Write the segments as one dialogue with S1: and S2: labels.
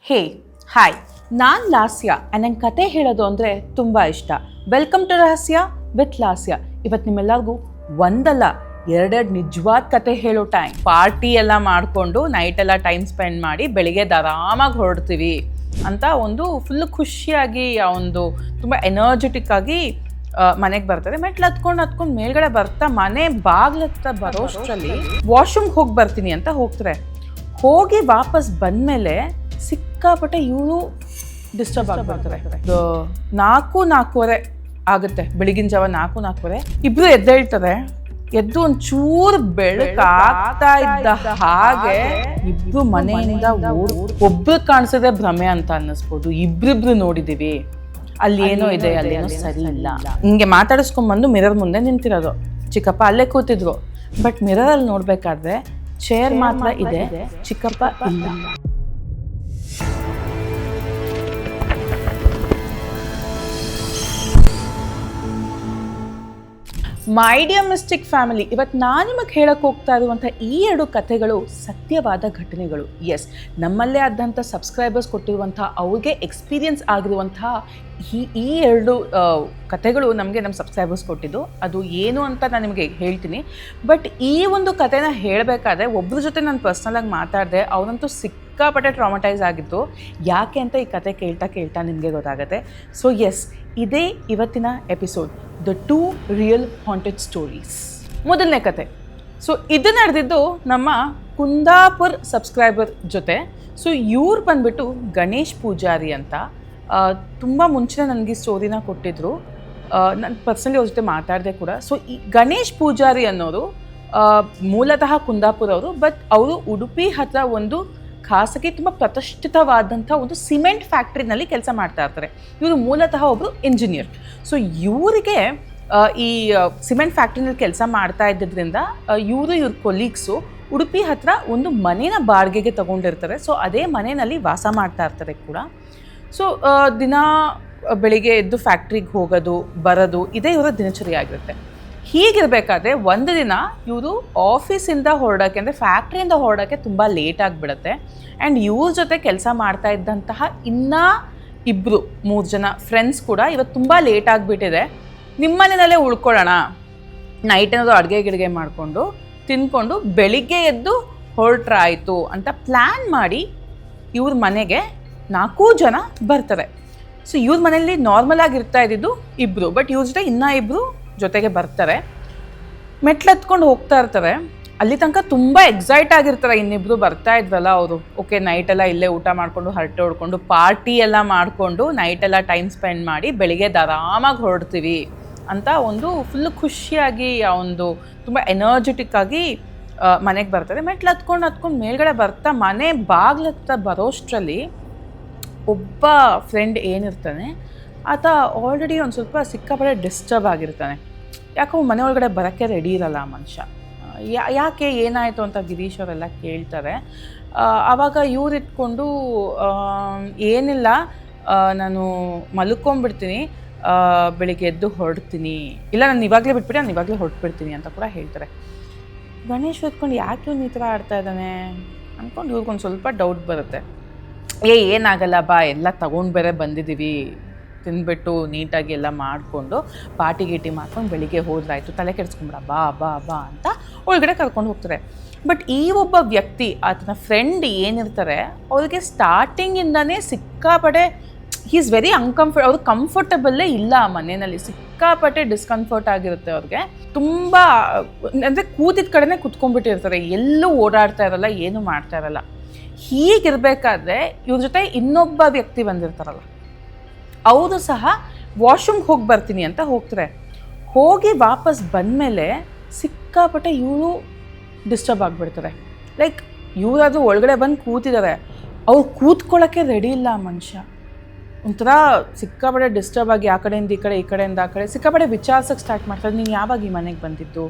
S1: ಹೇ hi, ನಾನು ಲಾಸ್ಯ. ನಂಗೆ ಕತೆ ಹೇಳೋದು ಅಂದರೆ ತುಂಬ ಇಷ್ಟ. ವೆಲ್ಕಮ್ ಟು ರಹಸ್ಯ ವಿತ್ ಲಾಸ್ಯ. ಇವತ್ತು ನಿಮ್ಮೆಲ್ಲರಿಗೂ ಒಂದಲ್ಲ ಎರಡೆರಡು ನಿಜವಾದ ಕತೆ ಹೇಳೋ ಟೈಮ್. ಪಾರ್ಟಿ ಎಲ್ಲ ಮಾಡಿಕೊಂಡು ನೈಟೆಲ್ಲ ಟೈಮ್ ಸ್ಪೆಂಡ್ ಮಾಡಿ ಬೆಳಿಗ್ಗೆ ಆರಾಮಾಗಿ ಹೊರಡ್ತೀವಿ ಅಂತ ಒಂದು ಫುಲ್ ಖುಷಿಯಾಗಿ ಒಂದು ತುಂಬ ಎನರ್ಜೆಟಿಕ್ ಆಗಿ ಮನೆಗೆ ಬರ್ತಾರೆ. ಮೆಟ್ಲು ಹತ್ಕೊಂಡು ಮೇಲ್ಗಡೆ ಬರ್ತಾ ಮನೆ ಬಾಗ್ಲತ್ತ ಬರೋಷ್ಟರಲ್ಲಿ ವಾಶ್ರೂಮ್ಗೆ ಹೋಗಿ ಬರ್ತೀನಿ ಅಂತ ಹೋಗ್ತಾರೆ. ಹೋಗಿ ವಾಪಸ್ ಬಂದಮೇಲೆ ಸಿಕ್ಕಾಪಟ್ಟೆ ಇವರು ಡಿಸ್ಟರ್ಬ್ ಆಗಿಬಿಡ್ತಾರೆ. 4:30 ಆಗುತ್ತೆ, ಬೆಳಗಿನ ಜಾವ 4:30. ಇಬ್ರು ಎದ್ದೇಳ್ತಾರೆ. ಎದ್ದು ಒಂಚೂರು ಬೆಳಕಾಗ್ತಾ ಇದ್ದ ಹಾಗೆ ಇಬ್ರು ಮನೆಯಿಂದ ಒಬ್ರು ಕಾಣಿಸದೆ ಭ್ರಮೆ ಅಂತ ಅನ್ನಿಸ್ಬೋದು. ಇಬ್ರಿಬ್ರು ನೋಡಿದೀವಿ, ಅಲ್ಲಿ ಏನೋ ಇದೆ, ಅಲ್ಲೇನೋ ಸರಿ ಇಲ್ಲ. ಹಿಂಗೆ ಮಾತಾಡಿಸ್ಕೊಂಡ್ಬಂದು ಮಿರರ್ ಮುಂದೆ ನಿಂತಿರೋದು. ಚಿಕ್ಕಪ್ಪ ಅಲ್ಲೇ ಕೂತಿದ್ರು. ಬಟ್ ಮಿರರಲ್ಲಿ ನೋಡ್ಬೇಕಾದ್ರೆ ಚೇರ್ ಮಾತ್ರ ಇದೆ, ಚಿಕ್ಕಪ್ಪ ಇಲ್ಲ. ಮೈ ಡಿಯರ್ ಮಿಸ್ಟಿಕ್ ಫ್ಯಾಮಿಲಿ, ಇವತ್ತು ನಾನು ನಿಮಗೆ ಹೇಳಕ್ಕೆ ಹೋಗ್ತಾ ಇರುವಂಥ ಈ 2 ಕಥೆಗಳು ಸತ್ಯವಾದ ಘಟನೆಗಳು. ಎಸ್, ನಮ್ಮಲ್ಲೇ ಆದಂಥ ಸಬ್ಸ್ಕ್ರೈಬರ್ಸ್ ಕೊಟ್ಟಿರುವಂಥ, ಅವ್ರಿಗೆ ಎಕ್ಸ್ಪೀರಿಯನ್ಸ್ ಆಗಿರುವಂಥ ಈ 2 ಕಥೆಗಳು ನಮ್ಮ ಸಬ್ಸ್ಕ್ರೈಬರ್ಸ್ ಕೊಟ್ಟಿದ್ದು. ಅದು ಏನು ಅಂತ ನಾನು ನಿಮಗೆ ಹೇಳ್ತೀನಿ. ಬಟ್ ಈ ಒಂದು ಕಥೆನ ಹೇಳಬೇಕಾದ್ರೆ ಒಬ್ಬರ ಜೊತೆ ನಾನು ಪರ್ಸ್ನಲಾಗಿ ಮಾತಾಡಿದೆ. ಅವರಂತೂ ಸಿಕ್ಕಾಪಟ್ಟೆ ಟ್ರಾಮಟೈಸ್ ಆಗಿತ್ತು. ಯಾಕೆ ಅಂತ ಈ ಕತೆ ಕೇಳ್ತಾ ನಿಮಗೆ ಗೊತ್ತಾಗುತ್ತೆ. ಸೊ ಎಸ್, ಇದೇ ಇವತ್ತಿನ episode, the 2 real haunted stories. ಮೊದಲನೇ ಕತೆ. ಸೊ ಇದು ನಡೆದಿದ್ದು ನಮ್ಮ ಕುಂದಾಪುರ್ ಸಬ್ಸ್ಕ್ರೈಬರ್ ಜೊತೆ. ಸೊ ಇವ್ರು ಬಂದ್ಬಿಟ್ಟು ಗಣೇಶ್ ಪೂಜಾರಿ ಅಂತ. ತುಂಬ ಮುಂಚೆ ನನಗೆ ಈ ಸ್ಟೋರಿನ ಕೊಟ್ಟಿದ್ರು. ನಾನು ಪರ್ಸನಲಿ ಅವ್ರ ಜೊತೆ ಮಾತಾಡಿದೆ ಕೂಡ. ಸೊ ಈ ಗಣೇಶ್ ಪೂಜಾರಿ ಅನ್ನೋರು ಮೂಲತಃ ಕುಂದಾಪುರ ಅವರು. ಬಟ್ ಅವರು ಉಡುಪಿ ಹತ್ರ ಒಂದು ಖಾಸಗಿ ತುಂಬ ಪ್ರತಿಷ್ಠಿತವಾದಂಥ ಒಂದು ಸಿಮೆಂಟ್ ಫ್ಯಾಕ್ಟ್ರಿನಲ್ಲಿ ಕೆಲಸ ಮಾಡ್ತಾ ಇರ್ತಾರೆ. ಇವರು ಮೂಲತಃ ಒಬ್ಬರು ಇಂಜಿನಿಯರ್. ಸೊ ಇವರಿಗೆ ಈ ಸಿಮೆಂಟ್ ಫ್ಯಾಕ್ಟ್ರಿನಲ್ಲಿ ಕೆಲಸ ಮಾಡ್ತಾ ಇದ್ದಿದ್ದರಿಂದ ಇವ್ರ ಕೊಲೀಗ್ಸು ಉಡುಪಿ ಹತ್ರ ಒಂದು ಮನೇನ ಬಾಡಿಗೆಗೆ ತಗೊಂಡಿರ್ತಾರೆ. ಸೊ ಅದೇ ಮನೆಯಲ್ಲಿ ವಾಸ ಮಾಡ್ತಾ ಇರ್ತಾರೆ ಕೂಡ. ಸೊ ದಿನ ಬೆಳಿಗ್ಗೆ ಎದ್ದು ಫ್ಯಾಕ್ಟ್ರಿಗೆ ಹೋಗೋದು ಬರೋದು ಇದೇ ಇವರ ದಿನಚರಿ ಆಗಿರುತ್ತೆ. ಹೀಗಿರಬೇಕಾದ್ರೆ ಒಂದು ದಿನ ಇವರು ಆಫೀಸಿಂದ ಹೊರಡೋಕ್ಕೆ, ಅಂದರೆ ಫ್ಯಾಕ್ಟ್ರಿಯಿಂದ ಹೊರಡೋಕ್ಕೆ ತುಂಬ ಲೇಟ್ ಆಗಿಬಿಡುತ್ತೆ. ಆ್ಯಂಡ್ ಇವ್ರ ಜೊತೆ ಕೆಲಸ ಮಾಡ್ತಾ ಇದ್ದಂತಹ ಇನ್ನೂ 3 ಜನ ಫ್ರೆಂಡ್ಸ್ ಕೂಡ ಇವತ್ತು ತುಂಬ ಲೇಟ್ ಆಗಿಬಿಟ್ಟಿದೆ, ನಿಮ್ಮ ಮನೆಯಲ್ಲೇ ಉಳ್ಕೊಳ್ಳೋಣ, ನೈಟ್ ಏನಾದರೂ ಅಡುಗೆ ಮಾಡಿಕೊಂಡು ತಿಂದ್ಕೊಂಡು ಬೆಳಿಗ್ಗೆ ಎದ್ದು ಹೊರಟ್ರಾಯಿತು ಅಂತ ಪ್ಲ್ಯಾನ್ ಮಾಡಿ ಇವ್ರ ಮನೆಗೆ 4 ಜನ ಬರ್ತಾರೆ. ಸೊ ಇವ್ರ ಮನೆಯಲ್ಲಿ ನಾರ್ಮಲ್ ಆಗಿರ್ತಾ ಇದ್ದಿದ್ದು 2, ಬಟ್ ಇವ್ರ ಜೊತೆ ಇನ್ನೂ 2 ಜೊತೆಗೆ ಬರ್ತಾರೆ. ಮೆಟ್ಲು ಹತ್ಕೊಂಡು ಹೋಗ್ತಾ ಇರ್ತಾರೆ. ಅಲ್ಲಿ ತನಕ ತುಂಬ ಎಕ್ಸೈಟ್ ಆಗಿರ್ತಾರೆ. ಇನ್ನಿಬ್ರು ಬರ್ತಾ ಇದ್ರಲ್ಲ ಅವರು, ಓಕೆ ನೈಟೆಲ್ಲ ಇಲ್ಲೇ ಊಟ ಮಾಡಿಕೊಂಡು ಹರಟೆ ಹೊಡ್ಕೊಂಡು ಪಾರ್ಟಿ ಎಲ್ಲ ಮಾಡಿಕೊಂಡು ನೈಟೆಲ್ಲ ಟೈಮ್ ಸ್ಪೆಂಡ್ ಮಾಡಿ ಬೆಳಿಗ್ಗೆ ಆರಾಮಾಗಿ ಹೊರಡ್ತೀವಿ ಅಂತ ಒಂದು ಫುಲ್ ಖುಷಿಯಾಗಿ ಒಂದು ತುಂಬ ಎನರ್ಜೆಟಿಕ್ ಆಗಿ ಮನೆಗೆ ಬರ್ತಾರೆ. ಮೆಟ್ಲು ಹತ್ಕೊಂಡು ಮೇಲ್ಗಡೆ ಬರ್ತಾ ಮನೆ ಬಾಗ್ಲತ್ತ ಬರೋಷ್ಟರಲ್ಲಿ ಒಬ್ಬ ಫ್ರೆಂಡ್ ಏನಿರ್ತಾನೆ ಆತ ಆಲ್ರೆಡಿ ಒಂದು ಸ್ವಲ್ಪ ಸಿಕ್ಕಾಪಟ್ಟೆ ಡಿಸ್ಟರ್ಬ್ ಆಗಿರ್ತಾನೆ. ಯಾಕೋ ಮನೆ ಒಳಗಡೆ ಬರೋಕ್ಕೆ ರೆಡಿ ಇರಲ್ಲ ಆ ಮನುಷ್ಯ. ಯಾಕೆ ಏನಾಯಿತು ಅಂತ ಗಿರೀಶ್ ಅವರೆಲ್ಲ ಕೇಳ್ತಾರೆ. ಆವಾಗ ಇವ್ರು ಇಟ್ಕೊಂಡು ಏನಿಲ್ಲ, ನಾನು ಮಲ್ಕೊಂಡ್ಬಿಡ್ತೀನಿ, ಬೆಳಿಗ್ಗೆ ಎದ್ದು ಹೊರಡ್ತೀನಿ, ಇಲ್ಲ ನಾನು ಇವಾಗಲೇ ಬಿಟ್ಬಿಟ್ಟು ನಾನು ಇವಾಗಲೇ ಹೊರಟ್ಬಿಡ್ತೀನಿ ಅಂತ ಕೂಡ ಹೇಳ್ತಾರೆ. ಗಣೇಶ್ ಇಟ್ಕೊಂಡು ಯಾಕೆ ಇವ್ನು ಈ ಥರ ಆಡ್ತಾ ಇದ್ದಾನೆ ಅಂದ್ಕೊಂಡು ಇವ್ರಿಗೊಂದು ಸ್ವಲ್ಪ ಡೌಟ್ ಬರುತ್ತೆ. ಏನಾಗಲ್ಲ ಬಾ, ಎಲ್ಲ ತೊಗೊಂಡು ಬೇರೆ ಬಂದಿದ್ದೀವಿ, ತಿಂದ್ಬಿಟ್ಟು ನೀಟಾಗಿ ಎಲ್ಲ ಮಾಡಿಕೊಂಡು ಪಾರ್ಟಿ ಮಾಡ್ಕೊಂಡು ಬೆಳಿಗ್ಗೆ ಹೋದ್ರಾಯ್ತು, ತಲೆ ಕೆಡಿಸ್ಕೊಂಬಿಡ, ಬಾ ಬಾ ಬಾ ಅಂತ ಒಳಗಡೆ ಕರ್ಕೊಂಡು ಹೋಗ್ತಾರೆ. ಬಟ್ ಈ ಒಬ್ಬ ವ್ಯಕ್ತಿ, ಆತನ ಫ್ರೆಂಡ್ ಏನಿರ್ತಾರೆ, ಅವ್ರಿಗೆ ಸ್ಟಾರ್ಟಿಂಗಿಂದನೇ ಸಿಕ್ಕಾಪಟ್ಟೆ ಹಿ ಈಸ್ ವೆರಿ ಅವ್ರು ಕಂಫರ್ಟಬಲ್ಲೇ ಇಲ್ಲ ಆ ಮನೆಯಲ್ಲಿ. ಸಿಕ್ಕಾಪಟ್ಟೆ ಡಿಸ್ಕಂಫರ್ಟ್ ಆಗಿರುತ್ತೆ ಅವ್ರಿಗೆ. ತುಂಬ ಅಂದರೆ ಕೂತಿದ್ದ ಕಡೆನೇ ಕುತ್ಕೊಂಡ್ಬಿಟ್ಟಿರ್ತಾರೆ, ಎಲ್ಲೂ ಓಡಾಡ್ತಾ ಇರಲ್ಲ, ಏನೂ ಮಾಡ್ತಾ ಇರಲ್ಲ. ಹೀಗಿರಬೇಕಾದ್ರೆ ಇವ್ರ ಜೊತೆ ಇನ್ನೊಬ್ಬ ವ್ಯಕ್ತಿ ಬಂದಿರ್ತಾರಲ್ಲ, ಅವರು ಸಹ ವಾಶ್ರೂಮ್ಗೆ ಹೋಗಿ ಬರ್ತೀನಿ ಅಂತ ಹೋಗ್ತಾರೆ. ಹೋಗಿ ವಾಪಸ್ ಬಂದಮೇಲೆ ಸಿಕ್ಕಾಪಟ್ಟೆ ಇವರು ಡಿಸ್ಟರ್ಬ್ ಆಗಿಬಿಡ್ತಾರೆ. ಲೈಕ್ ಇವರಾದರೂ ಒಳಗಡೆ ಬಂದು ಕೂತಿದ್ದಾರೆ, ಅವ್ರು ಕೂತ್ಕೊಳ್ಳೋಕ್ಕೆ ರೆಡಿ ಇಲ್ಲ ಆ ಮನುಷ್ಯ. ಒಂಥರ ಸಿಕ್ಕಾಪಟ್ಟೆ ಡಿಸ್ಟರ್ಬ್ ಆಗಿ ಆ ಕಡೆಯಿಂದ ಈ ಕಡೆ, ಈ ಕಡೆಯಿಂದ ಆ ಕಡೆ ಸಿಕ್ಕಾಪಟ್ಟೆ ವಿಚಾರಿಸೋಕ್ಕೆ ಸ್ಟಾರ್ಟ್ ಮಾಡ್ತಾರೆ. ನೀವು ಯಾವಾಗ ಈ ಮನೆಗೆ ಬಂದಿದ್ದು,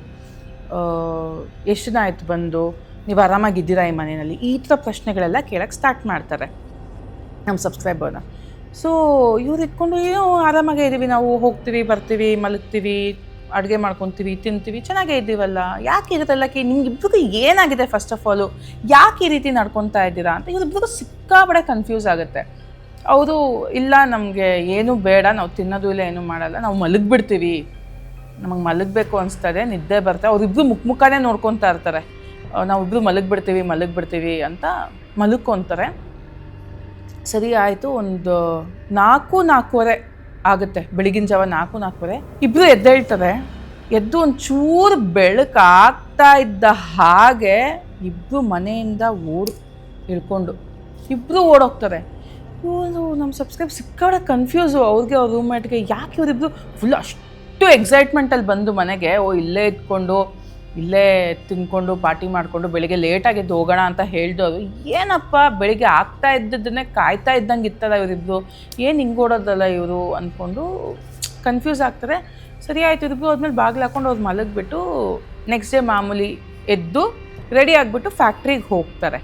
S1: ಎಷ್ಟು ದಿನ ಆಯಿತು ಬಂದು, ನೀವು ಆರಾಮಾಗಿದ್ದೀರಾ ಈ ಮನೆಯಲ್ಲಿ, ಈ ಥರ ಪ್ರಶ್ನೆಗಳೆಲ್ಲ ಕೇಳೋಕ್ಕೆ ಸ್ಟಾರ್ಟ್ ಮಾಡ್ತಾರೆ ನಮ್ಮ ಸಬ್ಸ್ಕ್ರೈಬರ್ನ. ಸೊ ಇವ್ರು ಇಟ್ಕೊಂಡು ಏನೋ ಆರಾಮಾಗೇ ಇದ್ದೀವಿ, ನಾವು ಹೋಗ್ತೀವಿ ಬರ್ತೀವಿ ಮಲಗ್ತೀವಿ ಅಡುಗೆ ಮಾಡ್ಕೊತೀವಿ, ತಿಂತೀವಿ, ಚೆನ್ನಾಗೇ ಇದ್ದೀವಲ್ಲ, ಯಾಕೆ ಇರೋದಲ್ಲಕ್ಕೆ ನಿಮ್ಗಿಬ್ರಿಗೂ ಏನಾಗಿದೆ ಫಸ್ಟ್ ಆಫ್ ಆಲು, ಯಾಕೆ ಈ ರೀತಿ ನಡ್ಕೊತಾ ಇದ್ದೀರಾ ಅಂತ ಇವರಿಬ್ರಿಗೂ ಸಿಕ್ಕಾಪಡೆ ಕನ್ಫ್ಯೂಸ್ ಆಗುತ್ತೆ. ಅವರು ಇಲ್ಲ ನಮಗೆ ಏನೂ ಬೇಡ, ನಾವು ತಿನ್ನೋದು ಇಲ್ಲ, ಏನೂ ಮಾಡಲ್ಲ, ನಾವು ಮಲಗಿಬಿಡ್ತೀವಿ, ನಮಗೆ ಮಲಗಬೇಕು ಅನಿಸ್ತದೆ, ನಿದ್ದೆ ಬರ್ತಾರೆ. ಅವರಿಬ್ಬರು ಮುಖನೇ ನೋಡ್ಕೊತಾ ಇರ್ತಾರೆ, ನಾವಿಬ್ಬರು ಮಲಗಿಬಿಡ್ತೀವಿ ಅಂತ ಮಲ್ಕೊತಾರೆ. ಸರಿ ಆಯಿತು, ಒಂದು 4-4:15 ಆಗುತ್ತೆ, ಬೆಳಗಿನ ಜಾವ 4-4:15. ಇಬ್ಬರು ಎದ್ದೇಳ್ತಾರೆ. ಎದ್ದು ಒಂಚೂರು ಬೆಳಕು ಆಗ್ತಾ ಇದ್ದ ಹಾಗೆ ಇಬ್ಬರು ಮನೆಯಿಂದ ಇಳ್ಕೊಂಡು ಇಬ್ಬರು ಓಡೋಗ್ತಾರೆ. ಇವರು ನಮ್ಮ ಸಬ್ಸ್ಕ್ರೈಬ್ ಸಿಕ್ಕಾಡ ಕನ್ಫ್ಯೂಸು, ಅವ್ರಿಗೆ ಅವ್ರ ರೂಮ್ಮೇಟ್ಗೆ, ಯಾಕೆ ಇವರಿಬ್ಬರು ಫುಲ್ ಅಷ್ಟು ಎಕ್ಸೈಟ್ಮೆಂಟಲ್ಲಿ ಬಂದು ಮನೆಗೆ ಇಲ್ಲೇ ಇದ್ಕೊಂಡು ಇಲ್ಲೇ ತಿನ್ಕೊಂಡು ಪಾರ್ಟಿ ಮಾಡಿಕೊಂಡು ಬೆಳಿಗ್ಗೆ ಲೇಟಾಗಿ ಎದ್ದು ಹೋಗೋಣ ಅಂತ ಹೇಳಿದವರು, ಏನಪ್ಪ ಬೆಳಿಗ್ಗೆ ಆಗ್ತಾ ಇದ್ದದನ್ನೇ ಕಾಯ್ತಾ ಇದ್ದಂಗೆ ಇತ್ತಲ್ಲ ಇವರಿಬ್ಬರು, ಏನು ಹಿಂಗೆ ಓಡೋದಲ್ಲ ಇವರು ಅಂದ್ಕೊಂಡು ಕನ್ಫ್ಯೂಸ್ ಆಗ್ತಾರೆ. ಸರಿ ಆಯಿತು, ಇವರಿಬ್ಬರು ಹೋದ್ಮೇಲೆ ಬಾಗಿಲು ಹಾಕ್ಕೊಂಡು ಅವ್ರು ಮಲಗಿಬಿಟ್ಟು ನೆಕ್ಸ್ಟ್ ಡೇ ಮಾಮೂಲಿ ಎದ್ದು ರೆಡಿ ಆಗಿಬಿಟ್ಟು ಫ್ಯಾಕ್ಟ್ರಿಗೆ ಹೋಗ್ತಾರೆ.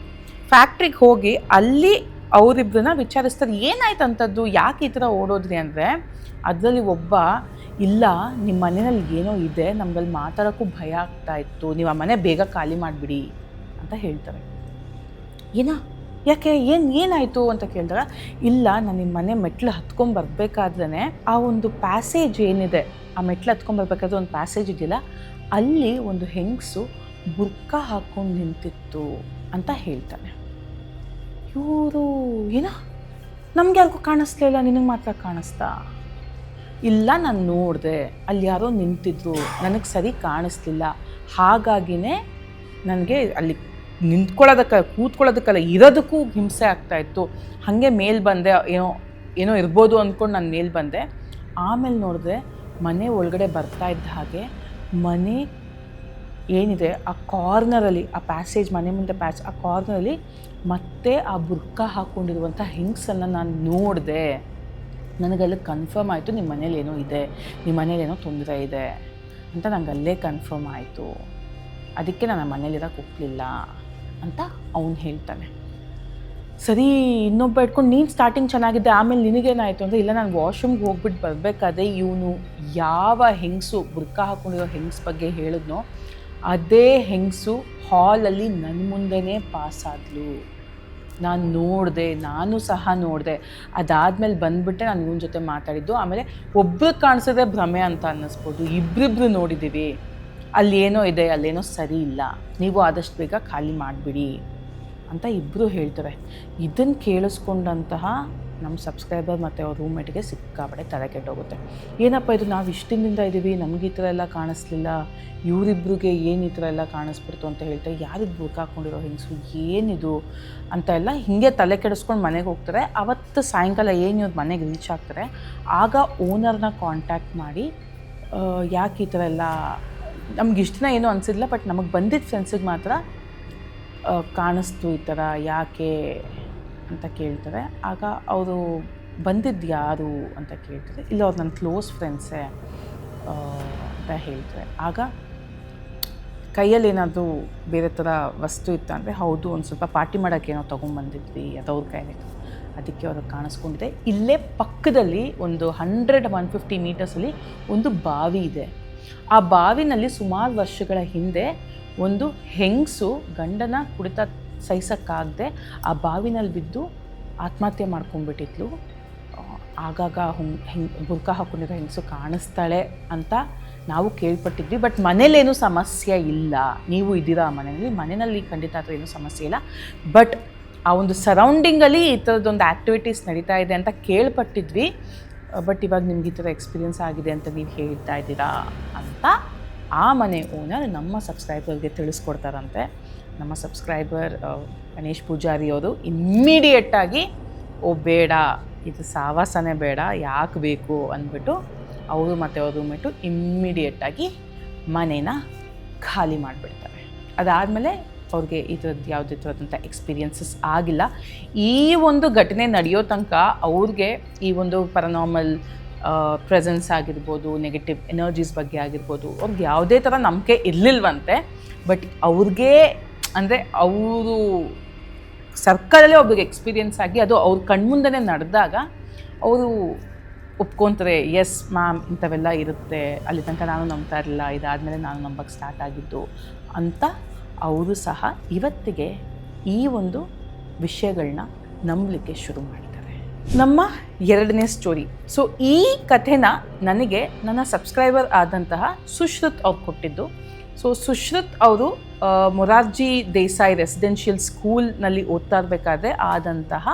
S1: ಫ್ಯಾಕ್ಟ್ರಿಗೆ ಹೋಗಿ ಅಲ್ಲಿ ಅವರಿಬ್ಬರನ್ನ ವಿಚಾರಿಸ್ತಾರೆ, ಏನಾಯ್ತು ಅಂಥದ್ದು, ಯಾಕೆ ಈ ಥರ ಓಡೋದ್ರಿ ಅಂದರೆ, ಅದರಲ್ಲಿ ಒಬ್ಬ, ಇಲ್ಲ ನಿಮ್ಮ ಮನೆಯಲ್ಲಿ ಏನೋ ಇದೆ, ನಮ್ಗಲ್ಲಿ ಮಾತಾಡೋಕ್ಕೂ ಭಯ ಆಗ್ತಾ ಇತ್ತು, ನೀವು ಆ ಮನೆ ಬೇಗ ಖಾಲಿ ಮಾಡಿಬಿಡಿ ಅಂತ ಹೇಳ್ತಾರೆ. ಯಾಕೆ ಏನಾಯಿತು ಅಂತ ಕೇಳಿದಾಗ, ಇಲ್ಲ ನಾನು ನಿಮ್ಮ ಮನೆ ಮೆಟ್ಲು ಹತ್ಕೊಂಬರ್ಬೇಕಾದ್ರೆ ಆ ಒಂದು ಪ್ಯಾಸೇಜ್ ಏನಿದೆ, ಆ ಮೆಟ್ಲು ಹತ್ಕೊಂಬರ್ಬೇಕಾದ್ರೆ ಒಂದು ಪ್ಯಾಸೇಜ್ ಇದೆಯಲ್ಲ, ಅಲ್ಲಿ ಒಂದು ಹೆಂಗಸು ಬುರ್ಕ ಹಾಕ್ಕೊಂಡು ನಿಂತಿತ್ತು ಅಂತ ಹೇಳ್ತಾನೆ. ಇವರು ನಮ್ಗೆ ಯಾರಿಗೂ ಕಾಣಿಸ್ಲಿಲ್ಲ, ನಿನಗೆ ಮಾತ್ರ ಕಾಣಿಸ್ತಾ? ಇಲ್ಲ ನಾನು ನೋಡಿದೆ, ಅಲ್ಲಿ ಯಾರೋ ನಿಂತಿದ್ರು, ನನಗೆ ಸರಿ ಕಾಣಿಸ್ಲಿಲ್ಲ, ಹಾಗಾಗಿನೇ ನನಗೆ ಅಲ್ಲಿ ಕೂತ್ಕೊಳ್ಳೋದಕ್ಕಲ್ಲ ಇರೋದಕ್ಕೂ ಹಿಂಸೆ ಆಗ್ತಾಯಿತ್ತು, ಹಾಗೆ ಮೇಲೆ ಬಂದೆ, ಏನೋ ಇರ್ಬೋದು ಅಂದ್ಕೊಂಡು ನಾನು ಮೇಲೆ ಬಂದೆ. ಆಮೇಲೆ ನೋಡಿದ್ರೆ ಮನೆ ಒಳಗಡೆ ಬರ್ತಾ ಇದ್ದ ಹಾಗೆ ಮನೆ ಏನಿದೆ ಆ ಕಾರ್ನರಲ್ಲಿ, ಆ ಪ್ಯಾಸೇಜ್ ಮನೆ ಮುಂದೆ ಆ ಕಾರ್ನರಲ್ಲಿ ಮತ್ತೆ ಆ ಬುರ್ಕ ಹಾಕ್ಕೊಂಡಿರುವಂಥ ಹೆಂಗಸನ್ನು ನಾನು ನೋಡಿದೆ, ನನಗಲ್ಲಿ ಕನ್ಫರ್ಮ್ ಆಯಿತು ನಿಮ್ಮ ಮನೇಲಿ ಏನೋ ಇದೆ, ನಿಮ್ಮ ಮನೇಲಿ ಏನೋ ತೊಂದರೆ ಇದೆ ಅಂತ ನಂಗೆ ಅಲ್ಲೇ ಕನ್ಫರ್ಮ್ ಆಯಿತು, ಅದಕ್ಕೆ ನಾನು ಮನೇಲಿರೋಕ್ಕೆ ಹೋಗಲಿಲ್ಲ ಅಂತ ಅವನು ಹೇಳ್ತಾನೆ. ಸರಿ, ಇನ್ನೊಬ್ಬ ಇಟ್ಕೊಂಡು ನೀನು ಸ್ಟಾರ್ಟಿಂಗ್ ಚೆನ್ನಾಗಿದ್ದೆ, ಆಮೇಲೆ ನಿನಗೇನಾಯಿತು ಅಂದರೆ, ಇಲ್ಲ ನಾನು ವಾಶ್ರೂಮ್ಗೆ ಹೋಗ್ಬಿಟ್ಟು ಬರಬೇಕಾದ್ರೆ ಇವನು ಯಾವ ಹೆಂಗಸು ಬುರ್ಕ ಹಾಕ್ಕೊಂಡಿರೋ ಹೆಂಗಸ್ ಬಗ್ಗೆ ಹೇಳಿದ್ನೋ ಅದೇ ಹೆಂಗಸು ಹಾಲಲ್ಲಿ ನನ್ನ ಮುಂದೆನೇ ಪಾಸಾದ್ಲು, ನಾನು ನೋಡಿದೆ, ನಾನು ಸಹ ನೋಡಿದೆ. ಅದಾದಮೇಲೆ ಬಂದುಬಿಟ್ಟೆ ನಾನು ಇವನ ಜೊತೆ ಮಾತಾಡಿದ್ದು. ಆಮೇಲೆ ಒಬ್ರಿಗೆ ಕಾಣಿಸಿದ್ರೆ ಭ್ರಮೆ ಅಂತ ಅನ್ನಿಸ್ಬೋದು, ಇಬ್ಬರಿಬ್ರು ನೋಡಿದ್ದೀವಿ, ಅಲ್ಲಿ ಏನೋ ಇದೆ, ಅಲ್ಲೇನೋ ಸರಿ ಇಲ್ಲ, ನೀವು ಆದಷ್ಟು ಬೇಗ ಖಾಲಿ ಮಾಡಿಬಿಡಿ ಅಂತ ಇಬ್ಬರು ಹೇಳ್ತಾರೆ. ಇದನ್ನು ಕೇಳಿಸ್ಕೊಂಡಂತಹ ನಮ್ಮ ಸಬ್ಸ್ಕ್ರೈಬರ್ ಮತ್ತು ಅವ್ರ ರೂಮ್ಮೇಟ್ಗೆ ಸಿಕ್ಕಾಪಡೆ ತಲೆ ಕೆಟ್ಟೋಗುತ್ತೆ. ಏನಪ್ಪ ಇದು, ನಾವು ಇಷ್ಟು ದಿನದಿಂದ ಇದ್ದೀವಿ, ನಮ್ಗೆ ಈ ಥರ ಎಲ್ಲ ಕಾಣಿಸ್ಲಿಲ್ಲ, ಇವರಿಬ್ರಿಗೆ ಏನು ಈ ಥರ ಎಲ್ಲ ಕಾಣಿಸ್ಬಿಡ್ತು ಅಂತ ಹೇಳ್ತಾರೆ. ಯಾರಿದ್ದು ಬುರ್ಕ ಹಾಕ್ಕೊಂಡಿರೋ ಹೆಂಗಸು, ಏನಿದು ಅಂತ ಎಲ್ಲ ಹೀಗೆ ತಲೆ ಕೆಡಿಸ್ಕೊಂಡು ಮನೆಗೆ ಹೋಗ್ತಾರೆ. ಅವತ್ತು ಸಾಯಂಕಾಲ ಏನು ಇವ್ರು ಮನೆಗೆ ರೀಚ್ ಆಗ್ತಾರೆ, ಆಗ ಓನರ್ನ ಕಾಂಟ್ಯಾಕ್ಟ್ ಮಾಡಿ, ಯಾಕೆ ಈ ಥರ ಎಲ್ಲ ನಮ್ಗೆ ಇಷ್ಟು ದಿನ ಏನೂ ಅನಿಸಿಲ್ಲ, ಬಟ್ ನಮಗೆ ಬಂದಿದ್ದ ಫ್ರೆಂಡ್ಸಿಗೆ ಮಾತ್ರ ಕಾಣಿಸ್ತು ಈ ಥರ, ಯಾಕೆ ಅಂತ ಕೇಳ್ತಾರೆ. ಆಗ ಅವರು ಬಂದಿದ್ದು ಯಾರು ಅಂತ ಕೇಳ್ತಾರೆ. ಇಲ್ಲ ಅವ್ರು ನನ್ನ ಕ್ಲೋಸ್ ಫ್ರೆಂಡ್ಸೇ ಅಂತ ಹೇಳ್ತಾರೆ. ಆಗ ಕೈಯಲ್ಲಿ ಏನಾದರೂ ಬೇರೆ ಥರ ವಸ್ತು ಇತ್ತು ಅಂದರೆ, ಹೌದು ಒಂದು ಸ್ವಲ್ಪ ಪಾರ್ಟಿ ಮಾಡೋಕ್ಕೆ ಏನೋ ತೊಗೊಂಬಂದಿದ್ವಿ, ಅದು ಅವ್ರ ಕೈಯಲ್ಲಿ ಅದಕ್ಕೆ ಅವ್ರಿಗೆ ಕಾಣಿಸ್ಕೊಂಡಿದೆ. ಇಲ್ಲೇ ಪಕ್ಕದಲ್ಲಿ ಒಂದು 100-150 ಮೀಟರ್ಸಲ್ಲಿ ಒಂದು ಬಾವಿ ಇದೆ. ಆ ಬಾವಿನಲ್ಲಿ ಸುಮಾರು ವರ್ಷಗಳ ಹಿಂದೆ ಒಂದು ಹೆಂಗಸು ಗಂಡನ ಕುಡಿತ ಸಹಿಸೋಕ್ಕಾಗದೆ ಆ ಬಾವಿನಲ್ಲಿ ಬಿದ್ದು ಆತ್ಮಹತ್ಯೆ ಮಾಡ್ಕೊಂಡ್ಬಿಟ್ಟಿದ್ಲು. ಆಗಾಗ ಬುರ್ಕ ಹಾಕ್ಕೊಂಡಿರೋ ಹೆಂಗಸು ಕಾಣಿಸ್ತಾಳೆ ಅಂತ ನಾವು ಕೇಳ್ಪಟ್ಟಿದ್ವಿ. ಬಟ್ ಮನೇಲೇನೂ ಸಮಸ್ಯೆ ಇಲ್ಲ, ನೀವು ಇದ್ದೀರಾ ಮನೆಯಲ್ಲಿ ಖಂಡಿತ ಆ ಥರ ಏನೂ ಸಮಸ್ಯೆ ಇಲ್ಲ. ಬಟ್ ಆ ಒಂದು ಸರೌಂಡಿಂಗಲ್ಲಿ ಈ ಥರದ್ದೊಂದು ಆ್ಯಕ್ಟಿವಿಟೀಸ್ ನಡೀತಾ ಇದೆ ಅಂತ ಕೇಳ್ಪಟ್ಟಿದ್ವಿ. ಬಟ್ ಇವಾಗ ನಿಮ್ಗೆ ಈ ಥರ ಎಕ್ಸ್ಪೀರಿಯನ್ಸ್ ಆಗಿದೆ ಅಂತ ನೀವು ಹೇಳ್ತಾ ಇದ್ದೀರಾ ಅಂತ ಆ ಮನೆ ಓನರ್ ನಮ್ಮ ಸಬ್ಸ್ಕ್ರೈಬರ್ಗೆ ತಿಳಿಸ್ಕೊಡ್ತಾರಂತೆ. ನಮ್ಮ ಸಬ್ಸ್ಕ್ರೈಬರ್ ಗಣೇಶ್ ಪೂಜಾರಿ ಅವರು ಇಮ್ಮಿಡಿಯೇಟಾಗಿ ಬೇಡ, ಇದು ಸಾವಾಸನೇ ಬೇಡ, ಯಾಕೆ ಬೇಕು ಅಂದ್ಬಿಟ್ಟು ಅವರು ಮತ್ತು ಅವ್ರ ರೂಮ್ಮೇಟು ಇಮ್ಮಿಡಿಯೇಟಾಗಿ ಮನೇನ ಖಾಲಿ ಮಾಡಿಬಿಡ್ತಾರೆ. ಅದಾದಮೇಲೆ ಅವ್ರಿಗೆ ಈ ಥರದ್ದು ಯಾವುದೇ ಥರದಂಥ ಎಕ್ಸ್ಪೀರಿಯನ್ಸಸ್ ಆಗಿಲ್ಲ. ಈ ಒಂದು ಘಟನೆ ನಡೆಯೋ ತನಕ ಅವ್ರಿಗೆ ಈ ಒಂದು ಪ್ಯಾರಾನಾರ್ಮಲ್ ಪ್ರೆಸೆನ್ಸ್ ಆಗಿರ್ಬೋದು, ನೆಗೆಟಿವ್ ಎನರ್ಜೀಸ್ ಬಗ್ಗೆ ಆಗಿರ್ಬೋದು, ಅವ್ರಿಗೆ ಯಾವುದೇ ಥರ ನಂಬಿಕೆ ಇರಲಿಲ್ವಂತೆ. ಬಟ್ ಅವ್ರಿಗೆ ಅಂದರೆ ಅವರು ಸರ್ಕಲಲ್ಲೇ ಒಬ್ರಿಗೆ ಎಕ್ಸ್ಪೀರಿಯನ್ಸ್ ಆಗಿ ಅದು ಅವ್ರ ಕಣ್ಮುಂದನೇ ನಡೆದಾಗ ಅವರು ಒಪ್ಕೊತಾರೆ, ಎಸ್ ಮ್ಯಾಮ್ ಇಂಥವೆಲ್ಲ ಇರುತ್ತೆ, ಅಲ್ಲಿ ತನಕ ನಾನು ನಂಬ್ತಾ ಇರಲಿಲ್ಲ, ಇದಾದಮೇಲೆ ನಾನು ನಂಬಕ್ಕೆ ಸ್ಟಾರ್ಟ್ ಆಗಿದ್ದು ಅಂತ ಅವರು ಸಹ ಇವತ್ತಿಗೆ ಈ ಒಂದು ವಿಷಯಗಳನ್ನ ನಂಬಲಿಕ್ಕೆ ಶುರು ಮಾಡಿದ್ದಾರೆ. ನಮ್ಮ ಎರಡನೇ ಸ್ಟೋರಿ. ಸೊ ಈ ಕಥೆನ ನನಗೆ ನನ್ನ ಸಬ್ಸ್ಕ್ರೈಬರ್ ಆದಂತಹ ಸುಶ್ರುತ್ ಅವ್ರು ಕೊಟ್ಟಿದ್ದು. ಸೊ ಸುಶ್ರುತ್ ಅವರು ಮೊರಾರ್ಜಿ ದೇಸಾಯಿ ರೆಸಿಡೆನ್ಷಿಯಲ್ ಸ್ಕೂಲ್ನಲ್ಲಿ ಓದ್ತಾ ಇರಬೇಕಾದ್ರೆ ಆದಂತಹ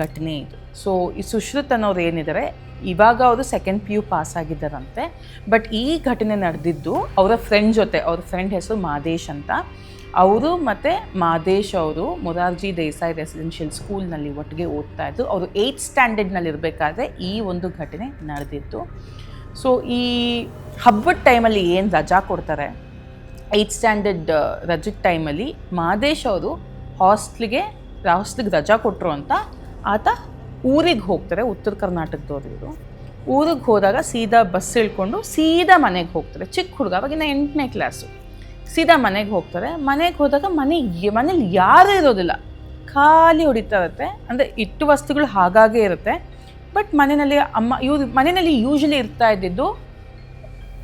S1: ಘಟನೆ ಇದು. ಸೊ ಈ ಸುಶ್ರುತ್ ಅನ್ನೋರು ಏನಿದ್ದಾರೆ, ಇವಾಗ ಅವರು ಸೆಕೆಂಡ್ PU ಪಾಸ್ ಆಗಿದ್ದಾರಂತೆ. ಬಟ್ ಈ ಘಟನೆ ನಡೆದಿದ್ದು ಅವರ ಫ್ರೆಂಡ್ ಜೊತೆ. ಅವ್ರ ಫ್ರೆಂಡ್ ಹೆಸರು ಮಾದೇಶ್ ಅಂತ. ಅವರು ಮತ್ತು ಮಾದೇಶ್ ಅವರು ಮೊರಾರ್ಜಿ ದೇಸಾಯಿ ರೆಸಿಡೆನ್ಷಿಯಲ್ ಸ್ಕೂಲ್ನಲ್ಲಿ ಒಟ್ಟಿಗೆ ಓದ್ತಾ ಇದ್ದು. ಅವರು 8th ಸ್ಟ್ಯಾಂಡರ್ಡ್ನಲ್ಲಿ ಇರಬೇಕಾದ್ರೆ ಈ ಒಂದು ಘಟನೆ ನಡೆದಿತ್ತು. ಸೊ ಈ ಹಬ್ಬದ ಟೈಮಲ್ಲಿ ಏನು ರಜಾ ಕೊಡ್ತಾರೆ, 8th ಸ್ಟ್ಯಾಂಡರ್ಡ್ ರಜದ ಟೈಮಲ್ಲಿ ಮಾದೇಶ್ ಅವರು ಹಾಸ್ಟ್ಲಿಗೆ ರಜಾ ಕೊಟ್ಟರು ಅಂತ ಆತ ಊರಿಗೆ ಹೋಗ್ತಾರೆ. ಉತ್ತರ ಕರ್ನಾಟಕದವ್ರು ಇವರು. ಊರಿಗೆ ಹೋದಾಗ ಸೀದಾ ಬಸ್ ಇಳ್ಕೊಂಡು ಸೀದಾ ಮನೆಗೆ ಹೋಗ್ತಾರೆ. ಚಿಕ್ಕ ಹುಡುಗ, ಅವಾಗಿನ 8ನೇ ಕ್ಲಾಸು. ಸೀದಾ ಮನೆಗೆ ಹೋಗ್ತಾರೆ. ಮನೆಗೆ ಹೋದಾಗ ಮನೇಲಿ ಯಾರೂ ಇರೋದಿಲ್ಲ, ಖಾಲಿ ಹೊಡಿತಾ ಇರುತ್ತೆ. ಅಂದರೆ ಇಟ್ಟು ವಸ್ತುಗಳು ಹಾಗಾಗೇ ಇರುತ್ತೆ. ಬಟ್ ಮನೆಯಲ್ಲಿ ಮನೆಯಲ್ಲಿ ಯೂಶ್ವಲಿ ಇರ್ತಾ ಇದ್ದಿದ್ದು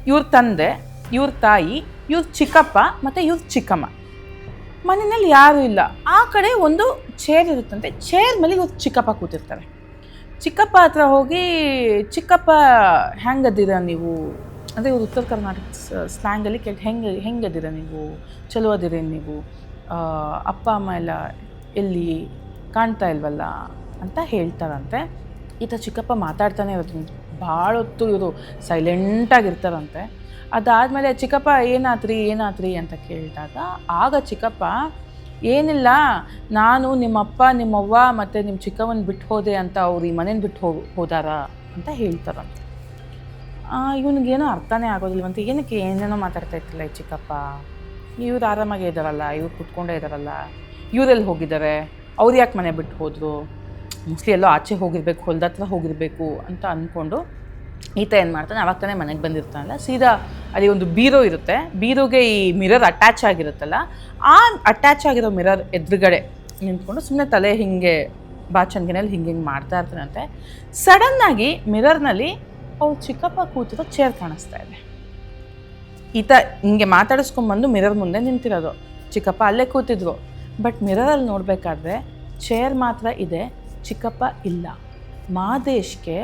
S1: ಇವ್ರ ತಂದೆ, ಇವ್ರ ತಾಯಿ, ಇವ್ರ ಚಿಕ್ಕಪ್ಪ ಮತ್ತು ಇವ್ರ ಚಿಕ್ಕಮ್ಮ. ಮನೆಯಲ್ಲಿ ಯಾರೂ ಇಲ್ಲ. ಆ ಕಡೆ ಒಂದು ಚೇರ್ ಇರುತ್ತಂತೆ. ಚೇರ್ ಮೇಲೆ ಇವ್ರು ಚಿಕ್ಕಪ್ಪ ಕೂತಿರ್ತಾರೆ. ಚಿಕ್ಕಪ್ಪ ಹತ್ರ ಹೋಗಿ, ಚಿಕ್ಕಪ್ಪ ಹೆಂಗದ್ದೀರ ನೀವು ಅಂದರೆ ಇವ್ರು ಉತ್ತರ ಕರ್ನಾಟಕ ಸ್ಲ್ಯಾಂಗಲ್ಲಿ ಹೆಂಗದ್ದೀರ ನೀವು, ಚಲೋ ಅದಿರಿ ನೀವು, ಅಪ್ಪ ಅಮ್ಮ ಎಲ್ಲ ಎಲ್ಲಿ ಕಾಣ್ತಾ ಇಲ್ವಲ್ಲ ಅಂತ ಹೇಳ್ತಾರಂತೆ. ಈತ ಚಿಕ್ಕಪ್ಪ ಮಾತಾಡ್ತಾನೆ ಇರೋದು ಭಾಳ ಹೊತ್ತು ಇವರು ಸೈಲೆಂಟಾಗಿರ್ತಾರಂತೆ. ಅದಾದಮೇಲೆ ಚಿಕ್ಕಪ್ಪ ಏನಾತ್ರಿ ಅಂತ ಕೇಳಿದಾಗ ಆಗ ಚಿಕ್ಕಪ್ಪ, ಏನಿಲ್ಲ, ನಾನು ನಿಮ್ಮಪ್ಪ ನಿಮ್ಮವ್ವ ಮತ್ತು ನಿಮ್ಮ ಚಿಕ್ಕವನ್ನ ಬಿಟ್ಟು ಹೋದೆ ಅಂತ ಅವ್ರು ಈ ಮನೇನ ಬಿಟ್ಟು ಹೋದಾರ ಅಂತ ಹೇಳ್ತಾರಂತೆ. ಇವನಿಗೇನೋ ಅರ್ಥನೇ ಆಗೋದಿಲ್ವಂತೆ. ಏನಕ್ಕೆ ಏನೇನೋ ಮಾತಾಡ್ತಾ ಇರ್ತಿಲ್ಲ ಈ ಚಿಕ್ಕಪ್ಪ. ಇವ್ರು ಆರಾಮಾಗೇ ಇದ್ದಾರಲ್ಲ, ಇವ್ರು ಕುತ್ಕೊಂಡೇ ಇದ್ದಾರಲ್ಲ, ಇವರೆಲ್ಲಿ ಹೋಗಿದ್ದಾರೆ, ಅವ್ರು ಯಾಕೆ ಮನೆ ಬಿಟ್ಟು ಹೋದರು, ಮೋಸ್ಟ್ಲಿ ಎಲ್ಲೋ ಆಚೆ ಹೋಗಿರ್ಬೇಕು, ಹೊಲ್ದತ್ರ ಹೋಗಿರಬೇಕು ಅಂತ ಅಂದ್ಕೊಂಡು ಈತ ಏನು ಮಾಡ್ತಾನೆ, ಅವಾಗ ತಾನೇ ಮನೆಗೆ ಬಂದಿರ್ತಾನಲ್ಲ, ಸೀದಾ ಅಲ್ಲಿ ಒಂದು ಬೀರೋ ಇರುತ್ತೆ. ಬೀರೋಗೆ ಈ ಮಿರರ್ ಅಟ್ಯಾಚ್ ಆಗಿರುತ್ತಲ್ಲ, ಆ ಅಟ್ಯಾಚ್ ಆಗಿರೋ ಮಿರರ್ ಎದುರುಗಡೆ ನಿಂತ್ಕೊಂಡು ಸುಮ್ಮನೆ ತಲೆ ಹಿಂಗೆ ಬಾಚಣಿಗೆನಲ್ಲಿ ಹಿಂಗೆ ಮಾಡ್ತಾ ಇರ್ತಾನಂತೆ. ಸಡನ್ನಾಗಿ ಮಿರರ್ನಲ್ಲಿ ಅವ್ರು ಚಿಕ್ಕಪ್ಪ ಕೂತಿರೋ ಚೇರ್ ಕಾಣಿಸ್ತಾ ಇದೆ. ಈತ ಹಿಂಗೆ ಮಾತಾಡಿಸ್ಕೊಂಡ್ಬಂದು ಮಿರರ್ ಮುಂದೆ ನಿಂತಿರೋದು. ಚಿಕ್ಕಪ್ಪ ಅಲ್ಲೇ ಕೂತಿದ್ರು. ಬಟ್ ಮಿರರಲ್ಲಿ ನೋಡಬೇಕಾದ್ರೆ ಚೇರ್ ಮಾತ್ರ ಇದೆ, ಚಿಕ್ಕಪ್ಪ ಇಲ್ಲ. ಮಾದೇಶ್ಗೆ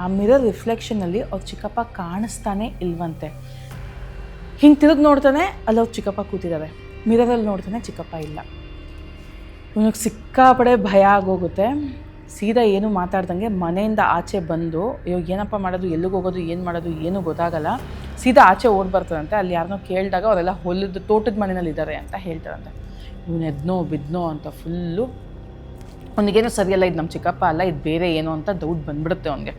S1: ಆ ಮಿರರ್ ರಿಫ್ಲೆಕ್ಷನಲ್ಲಿ ಅವ್ರ ಚಿಕ್ಕಪ್ಪ ಕಾಣಿಸ್ತಾನೆ ಇಲ್ವಂತೆ. ಹಿಂಗೆ ತಿರುಗಿ ನೋಡ್ತಾನೆ, ಅಲ್ಲಿ ಅವ್ರ ಚಿಕ್ಕಪ್ಪ ಕೂತಿದ್ದಾರೆ. ಮಿರರಲ್ಲಿ ನೋಡ್ತಾನೆ, ಚಿಕ್ಕಪ್ಪ ಇಲ್ಲ. ಇವನಿಗೆ ಸಿಕ್ಕಾಪಡೆ ಭಯ ಆಗೋಗುತ್ತೆ. ಸೀದಾ ಏನು ಮಾತಾಡ್ದಂಗೆ ಮನೆಯಿಂದ ಆಚೆ ಬಂದು, ಅಯ್ಯೋ ಏನಪ್ಪ ಮಾಡೋದು, ಎಲ್ಲಿಗೆ ಹೋಗೋದು, ಏನು ಮಾಡೋದು ಏನೂ ಗೊತ್ತಾಗಲ್ಲ. ಸೀದಾ ಆಚೆ ಓಡಿ ಬರ್ತಾರಂತೆ. ಅಲ್ಲಿ ಯಾರನ್ನೋ ಕೇಳಿದಾಗ ಅವರೆಲ್ಲ ಹೊಲದ ತೋಟದ ಮನೆಯಲ್ಲಿ ಇದ್ದಾರೆ ಅಂತ ಹೇಳ್ತಾರಂತೆ. ಇವನು ಎದ್ನೋ ಬಿದ್ನೋ ಅಂತ ಫುಲ್ಲು ಅವನಿಗೇನೋ ಸರಿಯಲ್ಲ, ಇದು ನಮ್ಮ ಚಿಕ್ಕಪ್ಪ ಅಲ್ಲ, ಇದು ಬೇರೆ ಏನೋ ಅಂತ ಡೌಟ್ ಬಂದ್ಬಿಡುತ್ತೆ ಅವನಿಗೆ.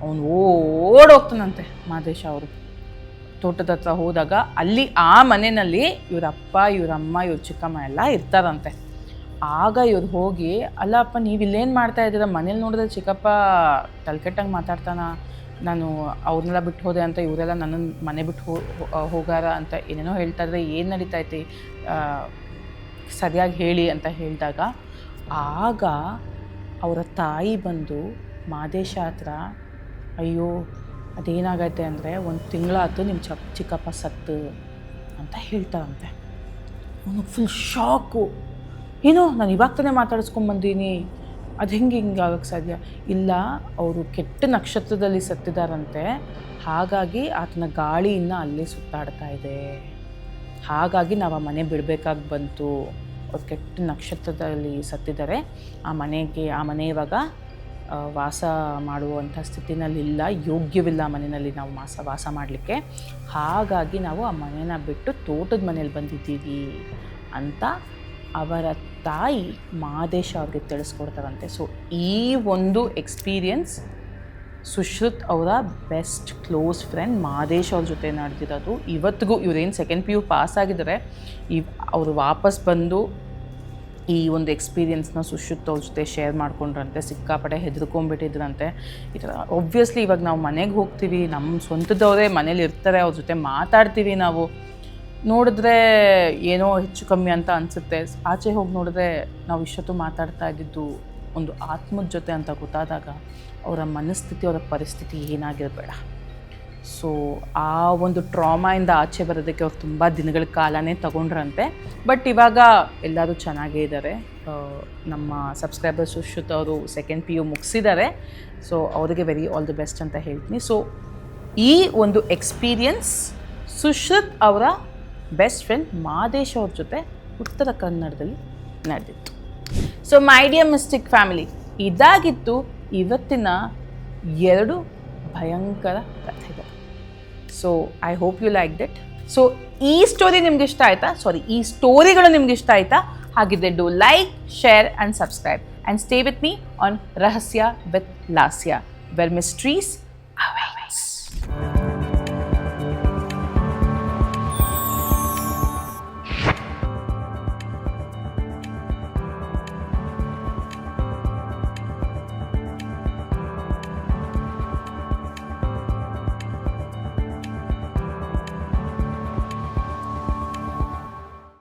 S1: ಅವನು ಓಡೋಗ್ತಾನಂತೆ. ಮಾದೇಶ ಅವರು ತೋಟದ ಹತ್ರ ಹೋದಾಗ ಅಲ್ಲಿ ಆ ಮನೆಯಲ್ಲಿ ಇವರಪ್ಪ, ಇವರಮ್ಮ, ಇವ್ರ ಚಿಕ್ಕಮ್ಮ ಎಲ್ಲ ಇರ್ತಾರಂತೆ. ಆಗ ಇವ್ರು ಹೋಗಿ, ಅಲ್ಲಪ್ಪ ನೀವು ಇಲ್ಲೇನು ಮಾಡ್ತಾ ಇದ್ದೀರ, ಮನೇಲಿ ನೋಡಿದ್ರೆ ಚಿಕ್ಕಪ್ಪ ತಲೆಕೆಟ್ಟಂಗೆ ಮಾತಾಡ್ತಾನ, ನಾನು ಅವ್ರನ್ನೆಲ್ಲ ಬಿಟ್ಟು ಹೋದೆ ಅಂತ ಇವರೆಲ್ಲ ನನ್ನನ್ನು ಮನೆ ಬಿಟ್ಟು ಹೋಗಾರ ಅಂತ ಏನೇನೋ ಹೇಳ್ತಾ ಇದ್ರೆ, ಏನು ನಡೀತೈತಿ ಸರಿಯಾಗಿ ಹೇಳಿ ಅಂತ ಹೇಳಿದಾಗ, ಆಗ ಅವರ ತಾಯಿ ಬಂದು ಮಾದೇಶ ಹತ್ರ, ಅಯ್ಯೋ ಅದೇನಾಗೈತೆ ಅಂದರೆ 1 ತಿಂಗಳಾಯ್ತು ನಿಮ್ಮ ಚಿಕ್ಕಪ್ಪ ಸತ್ತು ಅಂತ ಹೇಳ್ತಾರಂತೆ. ಅವನು ಫುಲ್ ಶಾಕು. ಏನೋ ನಾನು ಇವಾಗ ತಾನೇ ಮಾತಾಡಿಸ್ಕೊಂಬಂದೀನಿ, ಅದು ಹಿಂಗಾಗಕ್ಕೆ ಸಾಧ್ಯ ಇಲ್ಲ, ಅವರು ಕೆಟ್ಟ ನಕ್ಷತ್ರದಲ್ಲಿ ಸತ್ತಿದಾರಂತೆ, ಹಾಗಾಗಿ ಆತನ ಗಾಳಿಯಿಂದ ಅಲ್ಲೇ ಸುತ್ತಾಡ್ತಾ ಇದೆ, ಹಾಗಾಗಿ ನಾವು ಆ ಮನೆ ಬಿಡಬೇಕಾಗಿ ಬಂತು. ಅವ್ರು ಕೆಟ್ಟ ನಕ್ಷತ್ರದಲ್ಲಿ ಸತ್ತಿದ್ದಾರೆ, ಆ ಮನೆ ಇವಾಗ ವಾಸ ಮಾಡುವಂಥ ಸ್ಥಿತಿನಲ್ಲಿಲ್ಲ, ಯೋಗ್ಯವಿಲ್ಲ ಆ ಮನೆಯಲ್ಲಿ ನಾವು ವಾಸ ಮಾಡಲಿಕ್ಕೆ, ಹಾಗಾಗಿ ನಾವು ಆ ಮನೇನ ಬಿಟ್ಟು ತೋಟದ ಮನೇಲಿ ಬಂದಿದ್ದೀವಿ ಅಂತ ಅವರ ತಾಯಿ ಮಾದೇಶ ಅವ್ರಿಗೆ ತಿಳಿಸ್ಕೊಡ್ತಾರಂತೆ. ಸೊ ಈ ಒಂದು ಎಕ್ಸ್ಪೀರಿಯನ್ಸ್ ಸುಶ್ರುತ್ ಅವರ ಬೆಸ್ಟ್ ಕ್ಲೋಸ್ ಫ್ರೆಂಡ್ ಮಾದೇಶ್ ಅವ್ರ ಜೊತೆ ನಡೆದಿರೋದು. ಇವತ್ತಿಗೂ ಇವರೇನು ಸೆಕೆಂಡ್ PU ಪಾಸ್ ಆಗಿದ್ದಾರೆ, ಅವರು ವಾಪಸ್ ಬಂದು ಈ ಒಂದು ಎಕ್ಸ್ಪೀರಿಯನ್ಸ್ನ ಸುಶ್ರುತ್ ಅವ್ರ ಜೊತೆ ಶೇರ್ ಮಾಡ್ಕೊಂಡ್ರಂತೆ. ಸಿಕ್ಕಾಪಟ್ಟೆ ಹೆದರ್ಕೊಂಡ್ಬಿಟ್ಟಿದ್ರಂತೆ. ಈ ಥರ ಒಬ್ವಿಯಸ್ಲಿ ಇವಾಗ ನಾವು ಮನೆಗೆ ಹೋಗ್ತೀವಿ, ನಮ್ಮ ಸ್ವಂತದವರೇ ಮನೇಲಿ ಇರ್ತಾರೆ, ಅವ್ರ ಜೊತೆ ಮಾತಾಡ್ತೀವಿ, ನಾವು ನೋಡಿದ್ರೆ ಏನೋ ಹೆಚ್ಚು ಕಮ್ಮಿ ಅಂತ ಅನಿಸುತ್ತೆ. ಆಚೆ ಹೋಗಿ ನೋಡಿದ್ರೆ ನಾವು ಇಷ್ಟೊತ್ತು ಮಾತಾಡ್ತಾ ಇದ್ದಿದ್ದು ಒಂದು ಆತ್ಮದ ಜೊತೆ ಅಂತ ಗೊತ್ತಾದಾಗ ಅವರ ಮನಸ್ಥಿತಿ, ಅವರ ಪರಿಸ್ಥಿತಿ ಏನಾಗಿರಬೇಡ. ಸೊ ಆ ಒಂದು ಟ್ರಾಮಾಯಿಂದ ಆಚೆ ಬರೋದಕ್ಕೆ ಅವ್ರು ತುಂಬ ದಿನಗಳ ಕಾಲನೇ ತಗೊಂಡ್ರಂತೆ. ಬಟ್ ಇವಾಗ ಎಲ್ಲರೂ ಚೆನ್ನಾಗೇ ಇದ್ದಾರೆ. ನಮ್ಮ ಸಬ್ಸ್ಕ್ರೈಬರ್ ಸುಶ್ರುತ್ ಅವರು 2nd PU ಮುಗಿಸಿದ್ದಾರೆ. ಸೊ ಅವರಿಗೆ ವೆರಿ ಆಲ್ ದಿ ಬೆಸ್ಟ್ ಅಂತ ಹೇಳ್ತೀನಿ. ಸೊ ಈ ಒಂದು ಎಕ್ಸ್ಪೀರಿಯನ್ಸ್ ಸುಶ್ರುತ್ ಅವರ ಬೆಸ್ಟ್ ಫ್ರೆಂಡ್ ಮಾದೇಶ್ ಅವ್ರ ಜೊತೆ ಉತ್ತರ ಕನ್ನಡದಲ್ಲಿ ನಡೆದಿತ್ತು. So my dear mystic family, ಇದಾಗಿತ್ತು ಇವತ್ತಿನ 2 ಭಯಂಕರ ಕಥೆಗಳು. So I hope you like it. So ಈ ಸ್ಟೋರಿ ನಿಮ್ಗೆ ಇಷ್ಟ ಆಯಿತಾ? ಈ ಸ್ಟೋರಿಗಳು ನಿಮ್ಗೆ ಇಷ್ಟ ಆಯಿತಾ? ಹಾಗಿದ್ರೆ do like, share and subscribe and stay with me on Rahasya with Lasya, where mysteries